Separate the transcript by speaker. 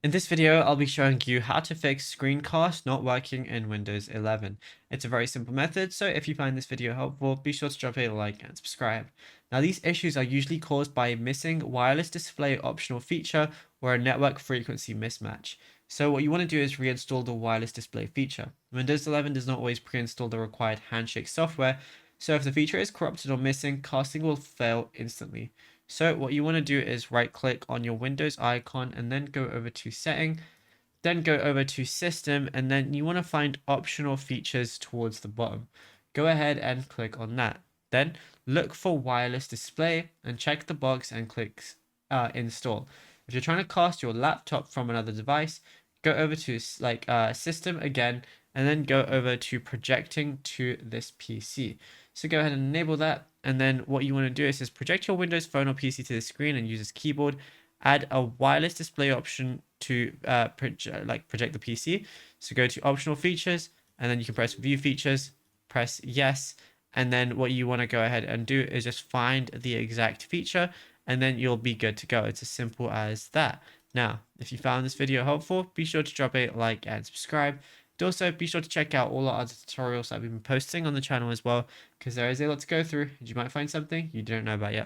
Speaker 1: In this video, I'll be showing you how to fix Screencast not working in Windows 11. It's a very simple method, so if you find this video helpful, be sure to drop a like and subscribe. Now, these issues are usually caused by a missing wireless display optional feature or a network frequency mismatch. So what you want to do is reinstall the wireless display feature. Windows 11 does not always pre-install the required handshake software, so if the feature is corrupted or missing, casting will fail instantly. So what you want to do is right click on your Windows icon and then go over to setting, then go over to system, and then you want to find optional features towards the bottom. Go ahead and click on that. Then look for wireless display and check the box and click install. If you're trying to cast your laptop from another device, go over to system again and then go over to projecting to this PC. So go ahead and enable that. And then what you want to do is just project your Windows Phone or PC to the screen and use this keyboard. Add a wireless display option to project the PC. So go to optional features and then you can press view features, press yes. And then what you want to go ahead and do is just find the exact feature and then you'll be good to go. It's as simple as that. Now, if you found this video helpful, be sure to drop a like and subscribe. And also, be sure to check out all our other tutorials that we've been posting on the channel as well, because there is a lot to go through and you might find something you don't know about yet.